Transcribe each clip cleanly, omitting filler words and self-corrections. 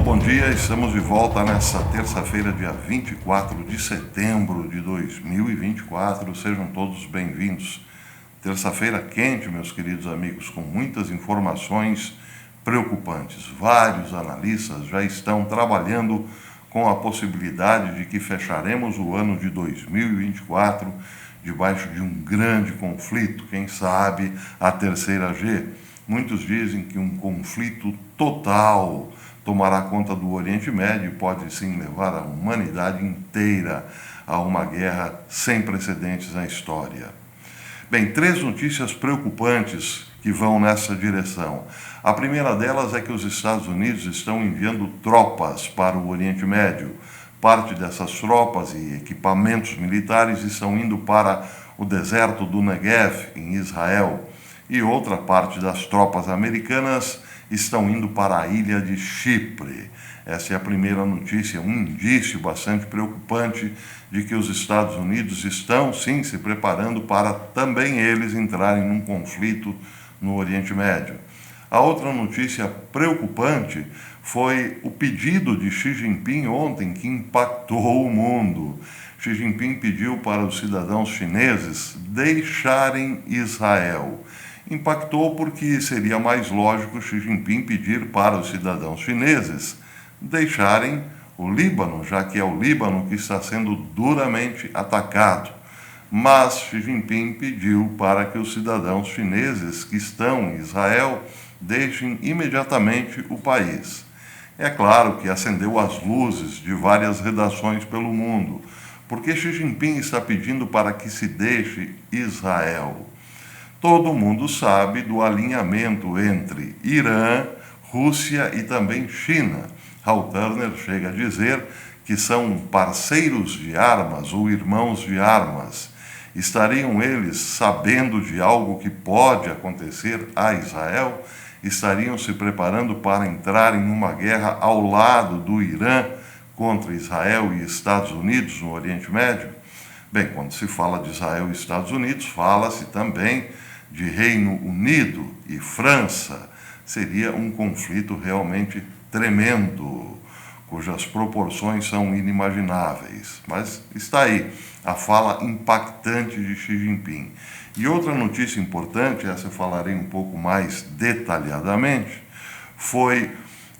bom dia. Estamos de volta nessa terça-feira, dia 24 de setembro de 2024. Sejam todos bem-vindos. Terça-feira quente, meus queridos amigos, com muitas informações preocupantes. Vários analistas já estão trabalhando com a possibilidade de que fecharemos o ano de 2024 debaixo de um grande conflito, quem sabe a terceira G. Muitos dizem que um conflito total tomará conta do Oriente Médio e pode sim levar a humanidade inteira a uma guerra sem precedentes na história. Bem, três notícias preocupantes que vão nessa direção. A primeira delas é que os Estados Unidos estão enviando tropas para o Oriente Médio. Parte dessas tropas e equipamentos militares estão indo para o deserto do Negev, em Israel, e outra parte das tropas americanas estão indo para a ilha de Chipre. Essa é a primeira notícia, um indício bastante preocupante de que os Estados Unidos estão, sim, se preparando para também eles entrarem num conflito no Oriente Médio. A outra notícia preocupante foi o pedido de Xi Jinping ontem, que impactou o mundo. Xi Jinping pediu para os cidadãos chineses deixarem Israel. Impactou porque seria mais lógico Xi Jinping pedir para os cidadãos chineses deixarem o Líbano, já que é o Líbano que está sendo duramente atacado. Mas Xi Jinping pediu para que os cidadãos chineses que estão em Israel deixem imediatamente o país. É claro que acendeu as luzes de várias redações pelo mundo, porque Xi Jinping está pedindo para que se deixe Israel. Todo mundo sabe do alinhamento entre Irã, Rússia e também China. Hal Turner chega a dizer que são parceiros de armas ou irmãos de armas. Estariam eles sabendo de algo que pode acontecer a Israel? Estariam se preparando para entrar em uma guerra ao lado do Irã contra Israel e Estados Unidos no Oriente Médio? Bem, quando se fala de Israel e Estados Unidos, fala-se também de Reino Unido e França. Seria um conflito realmente tremendo, cujas proporções são inimagináveis. Mas está aí a fala impactante de Xi Jinping. E outra notícia importante, essa eu falarei um pouco mais detalhadamente, foi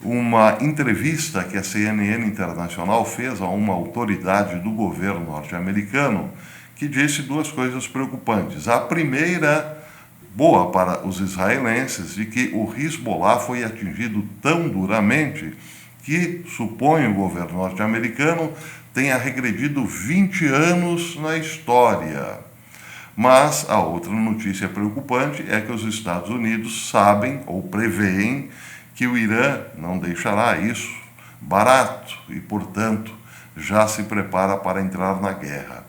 uma entrevista que a CNN Internacional fez a uma autoridade do governo norte-americano que disse duas coisas preocupantes. A primeira, boa para os israelenses, de que o Hezbollah foi atingido tão duramente que, supõe o governo norte-americano, tenha regredido 20 anos na história. Mas a outra notícia preocupante é que os Estados Unidos sabem ou preveem que o Irã não deixará isso barato e, portanto, já se prepara para entrar na guerra.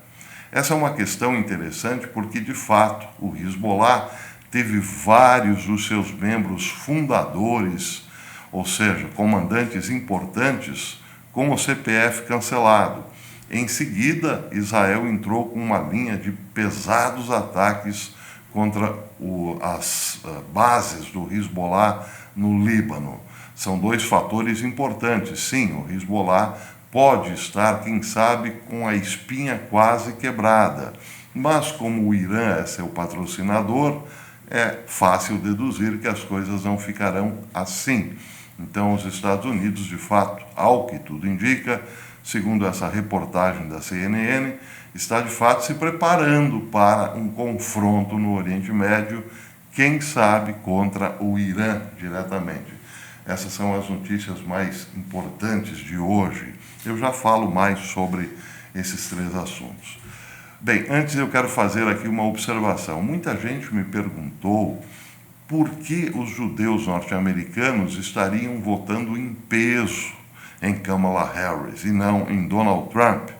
Essa é uma questão interessante porque, de fato, o Hezbollah teve vários dos seus membros fundadores, ou seja, comandantes importantes, com o CPF cancelado. Em seguida, Israel entrou com uma linha de pesados ataques contra as bases do Hezbollah no Líbano. São dois fatores importantes. Sim, o Hezbollah pode estar, quem sabe, com a espinha quase quebrada. Mas como o Irã é seu patrocinador, é fácil deduzir que as coisas não ficarão assim. Então, os Estados Unidos, de fato, ao que tudo indica, segundo essa reportagem da CNN, está de fato se preparando para um confronto no Oriente Médio, quem sabe contra o Irã diretamente. Essas são as notícias mais importantes de hoje. Eu já falo mais sobre esses três assuntos. Bem, antes eu quero fazer aqui uma observação. Muita gente me perguntou por que os judeus norte-americanos estariam votando em peso em Kamala Harris e não em Donald Trump.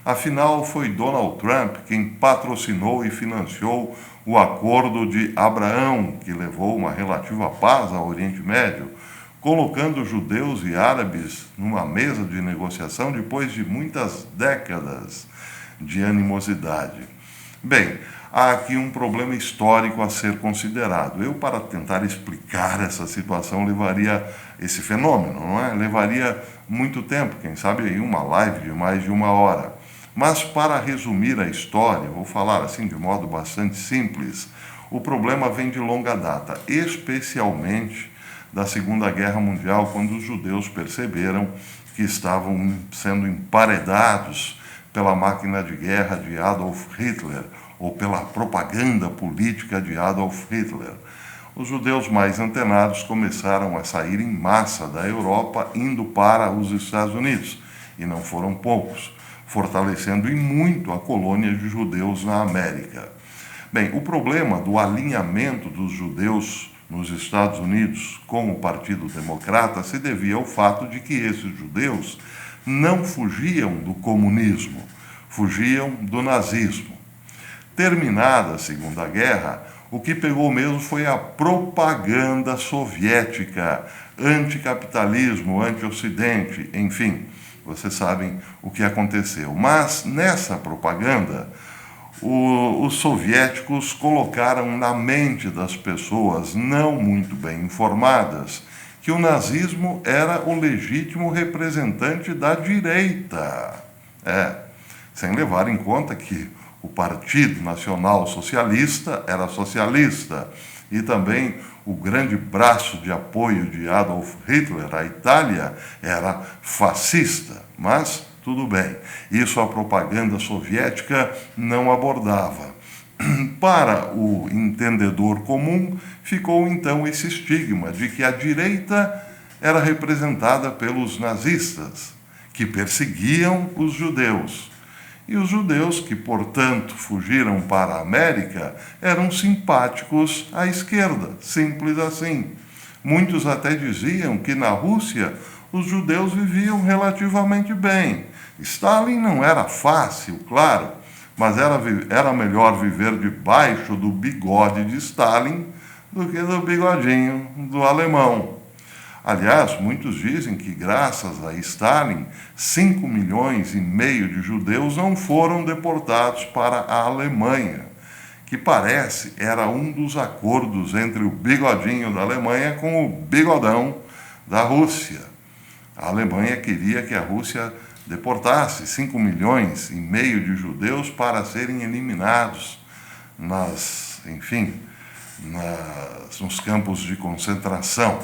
Afinal, foi Donald Trump quem patrocinou e financiou o Acordo de Abraão, que levou uma relativa paz ao Oriente Médio, colocando judeus e árabes numa mesa de negociação depois de muitas décadas de animosidade. Bem, há aqui um problema histórico a ser considerado. Eu, para tentar explicar essa situação, levaria esse fenômeno, não é? Levaria muito tempo, quem sabe aí uma live de mais de 1 hora. Mas para resumir a história, vou falar assim de modo bastante simples, o problema vem de longa data, especialmente da Segunda Guerra Mundial, quando os judeus perceberam que estavam sendo emparedados pela máquina de guerra de Adolf Hitler, ou pela propaganda política de Adolf Hitler. Os judeus mais antenados começaram a sair em massa da Europa, indo para os Estados Unidos, e não foram poucos, fortalecendo em muito a colônia de judeus na América. Bem, o problema do alinhamento dos judeus nos Estados Unidos com o Partido Democrata se devia ao fato de que esses judeus não fugiam do comunismo, fugiam do nazismo. Terminada a Segunda Guerra, o que pegou mesmo foi a propaganda soviética, anticapitalismo, anti-ocidente, enfim, vocês sabem o que aconteceu. Mas nessa propaganda, os soviéticos colocaram na mente das pessoas não muito bem informadas que o nazismo era o legítimo representante da direita. Sem levar em conta que o Partido Nacional Socialista era socialista e também o grande braço de apoio de Adolf Hitler, a Itália, era fascista. Mas tudo bem, isso a propaganda soviética não abordava. Para o entendedor comum, ficou então esse estigma de que a direita era representada pelos nazistas, que perseguiam os judeus. E os judeus, que portanto fugiram para a América, eram simpáticos à esquerda, simples assim. Muitos até diziam que na Rússia os judeus viviam relativamente bem. Stalin não era fácil, claro, mas era melhor viver debaixo do bigode de Stalin do que do bigodinho do alemão. Aliás, muitos dizem que graças a Stalin, 5,5 milhões de judeus não foram deportados para a Alemanha, que parece era um dos acordos entre o bigodinho da Alemanha com o bigodão da Rússia. A Alemanha queria que a Rússia deportasse 5,5 milhões de judeus para serem eliminados nos campos de concentração.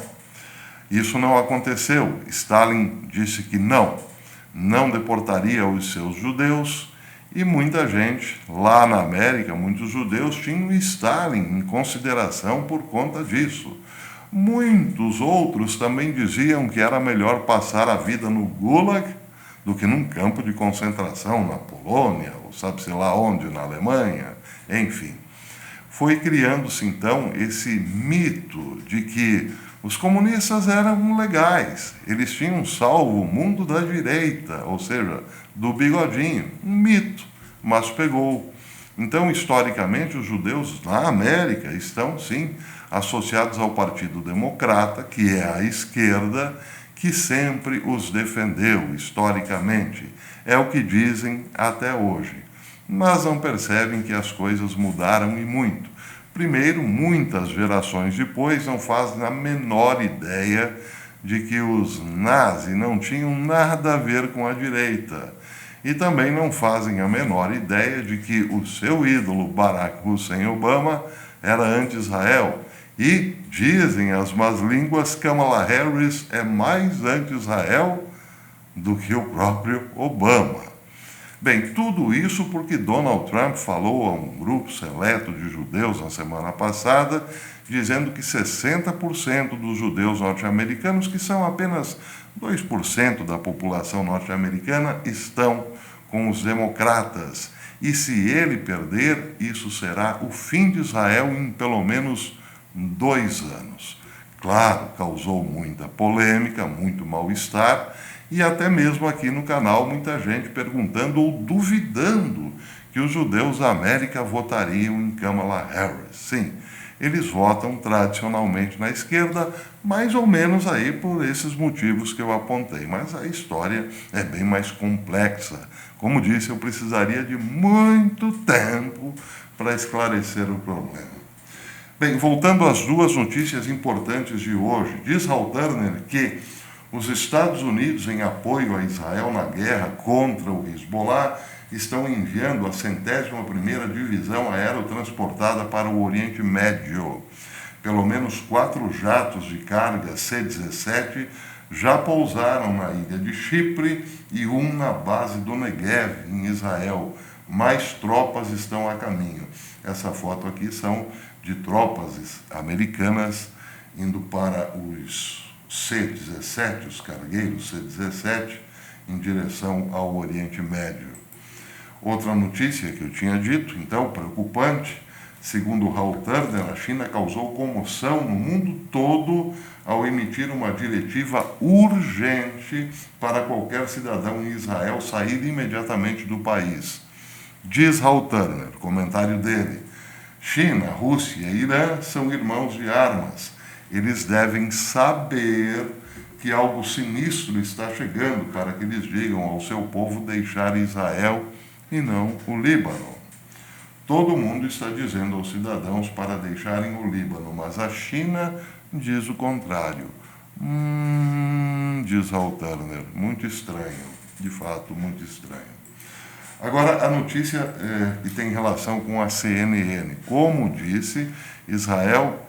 Isso não aconteceu. Stalin disse que não deportaria os seus judeus, e muita gente lá na América, muitos judeus, tinham Stalin em consideração por conta disso. Muitos outros também diziam que era melhor passar a vida no Gulag do que num campo de concentração na Polônia, ou sabe-se lá onde, na Alemanha, enfim. Foi criando-se então esse mito de que os comunistas eram legais, eles tinham salvo o mundo da direita, ou seja, do bigodinho, um mito, mas pegou. Então, historicamente, os judeus na América estão, sim, associados ao Partido Democrata, que é a esquerda, que sempre os defendeu, historicamente. É o que dizem até hoje. Mas não percebem que as coisas mudaram e muito. Primeiro, muitas gerações depois não fazem a menor ideia de que os nazis não tinham nada a ver com a direita. E também não fazem a menor ideia de que o seu ídolo Barack Hussein Obama era anti-Israel. E, dizem as más línguas, Kamala Harris é mais anti-Israel do que o próprio Obama. Bem, tudo isso porque Donald Trump falou a um grupo seleto de judeus na semana passada, dizendo que 60% dos judeus norte-americanos, que são apenas 2% da população norte-americana, estão com os democratas. E se ele perder, isso será o fim de Israel em pelo menos 2 anos. Claro, causou muita polêmica, muito mal-estar, e até mesmo aqui no canal muita gente perguntando ou duvidando que os judeus da América votariam em Kamala Harris. Sim, eles votam tradicionalmente na esquerda, mais ou menos aí por esses motivos que eu apontei. Mas a história é bem mais complexa. Como disse, eu precisaria de muito tempo para esclarecer o problema. Bem, voltando às duas notícias importantes de hoje, diz Hal Turner que Os Estados Unidos, em apoio a Israel na guerra contra o Hezbollah, estão enviando a 111ª Divisão Aerotransportada para o Oriente Médio. Pelo menos 4 jatos de carga C-17 já pousaram na ilha de Chipre e um na base do Negev, em Israel. Mais tropas estão a caminho. Essa foto aqui são de tropas americanas indo para os C-17, os cargueiros C-17, em direção ao Oriente Médio. Outra notícia que eu tinha dito, então, preocupante, segundo Hal Turner, a China causou comoção no mundo todo ao emitir uma diretiva urgente para qualquer cidadão em Israel sair imediatamente do país. Diz Hal Turner, comentário dele: China, Rússia e Irã são irmãos de armas. Eles devem saber que algo sinistro está chegando para que eles digam ao seu povo deixar Israel e não o Líbano. Todo mundo está dizendo aos cidadãos para deixarem o Líbano, mas a China diz o contrário. Diz Hal Turner, muito estranho, de fato, muito estranho. Agora, a notícia que tem relação com a CNN. Como disse, Israel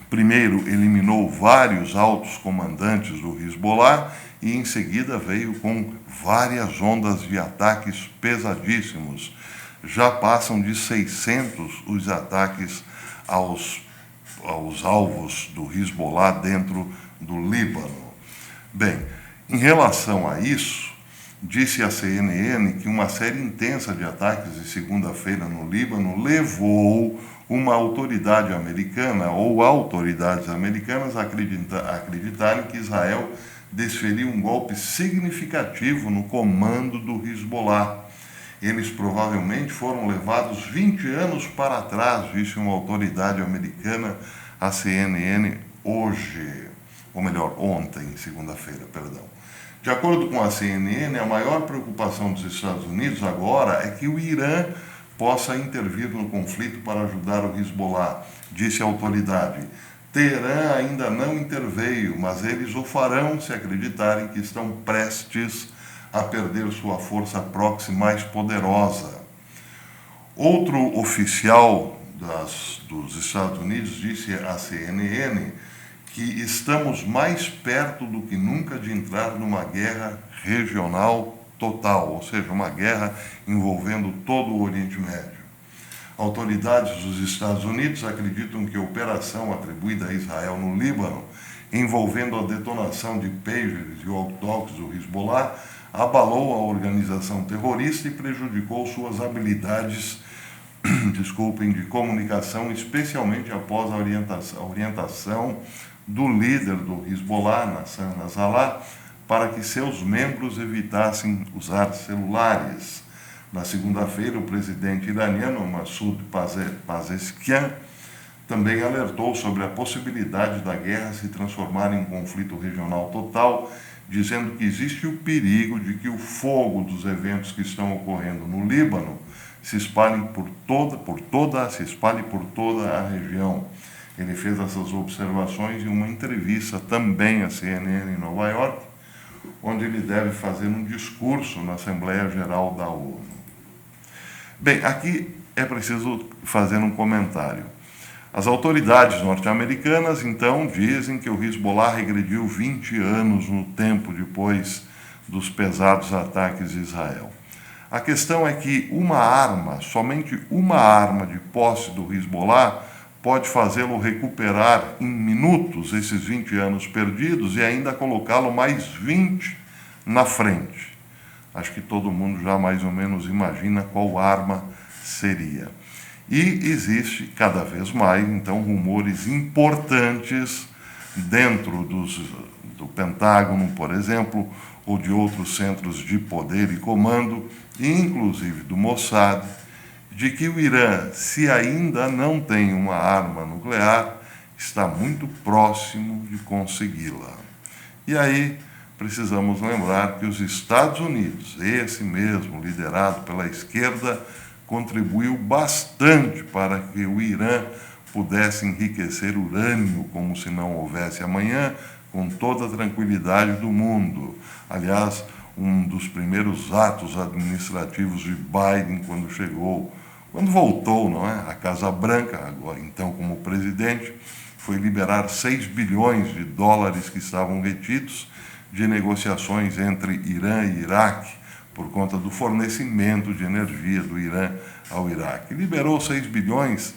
primeiro eliminou vários altos comandantes do Hezbollah e em seguida veio com várias ondas de ataques pesadíssimos. Já passam de 600 os ataques aos alvos do Hezbollah dentro do Líbano. Bem, em relação a isso, disse a CNN que uma série intensa de ataques de segunda-feira no Líbano levou uma autoridade americana ou autoridades americanas a acreditarem que Israel desferiu um golpe significativo no comando do Hezbollah. Eles provavelmente foram levados 20 anos para trás, disse uma autoridade americana à CNN hoje, ou melhor, ontem, segunda-feira, perdão. De acordo com a CNN, a maior preocupação dos Estados Unidos agora é que o Irã possa intervir no conflito para ajudar o Hezbollah, disse a autoridade. Teherã ainda não interveio, mas eles o farão se acreditarem que estão prestes a perder sua força proxy mais poderosa. Outro oficial dos Estados Unidos disse à CNN que estamos mais perto do que nunca de entrar numa guerra regional total, ou seja, uma guerra envolvendo todo o Oriente Médio. Autoridades dos Estados Unidos acreditam que a operação atribuída a Israel no Líbano, envolvendo a detonação de pagers e walkie-talkies do Hezbollah, abalou a organização terrorista e prejudicou suas habilidades de comunicação, especialmente após a orientação do líder do Hezbollah, Nasser Nasrallah, para que seus membros evitassem usar celulares. Na segunda-feira, o presidente iraniano Massoud Pezeshkian também alertou sobre a possibilidade da guerra se transformar em um conflito regional total, dizendo que existe o perigo de que o fogo dos eventos que estão ocorrendo no Líbano se espalhe por toda a região. Ele fez essas observações em uma entrevista também à CNN em Nova York, onde ele deve fazer um discurso na Assembleia Geral da ONU. Bem, aqui é preciso fazer um comentário. As autoridades norte-americanas, então, dizem que o Hezbollah regrediu 20 anos no tempo depois dos pesados ataques de Israel. A questão é que somente uma arma de posse do Hezbollah pode fazê-lo recuperar em minutos esses 20 anos perdidos e ainda colocá-lo mais 20 na frente. Acho que todo mundo já mais ou menos imagina qual arma seria. E existe cada vez mais, então, rumores importantes dentro do Pentágono, por exemplo, ou de outros centros de poder e comando, inclusive do Mossad, de que o Irã, se ainda não tem uma arma nuclear, está muito próximo de consegui-la. E aí precisamos lembrar que os Estados Unidos, esse mesmo, liderado pela esquerda, contribuiu bastante para que o Irã pudesse enriquecer urânio como se não houvesse amanhã, com toda a tranquilidade do mundo. Aliás, um dos primeiros atos administrativos de Biden quando voltou, não é, à Casa Branca, agora então como presidente, foi liberar 6 bilhões de dólares que estavam retidos de negociações entre Irã e Iraque, por conta do fornecimento de energia do Irã ao Iraque. Liberou 6 bilhões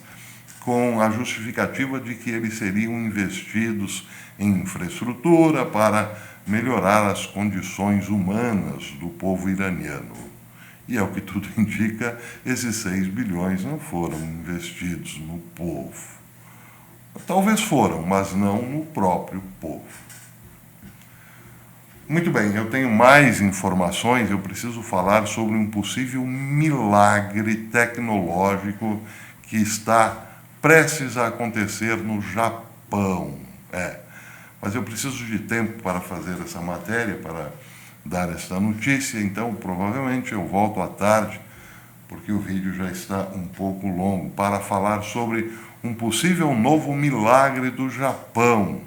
com a justificativa de que eles seriam investidos em infraestrutura para melhorar as condições humanas do povo iraniano. E, ao que tudo indica, esses 6 bilhões não foram investidos no povo. Talvez foram, mas não no próprio povo. Muito bem, eu tenho mais informações, eu preciso falar sobre um possível milagre tecnológico que está prestes a acontecer no Japão. Mas eu preciso de tempo para fazer essa matéria, para dar esta notícia, então provavelmente eu volto à tarde, porque o vídeo já está um pouco longo, para falar sobre um possível novo milagre do Japão.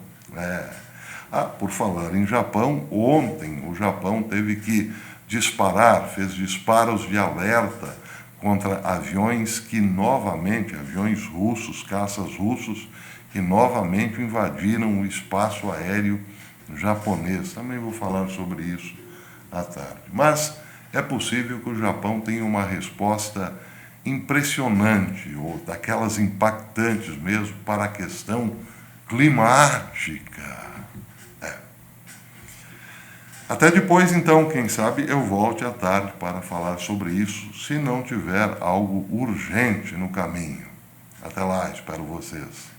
Por falar em Japão, ontem o Japão teve que fez disparos de alerta contra aviões russos, caças russos, que novamente invadiram o espaço aéreo japonês. Também vou falar sobre isso à tarde. Mas é possível que o Japão tenha uma resposta impressionante, ou daquelas impactantes mesmo, para a questão climática. Até depois, então, quem sabe eu volte à tarde para falar sobre isso, se não tiver algo urgente no caminho. Até lá, espero vocês.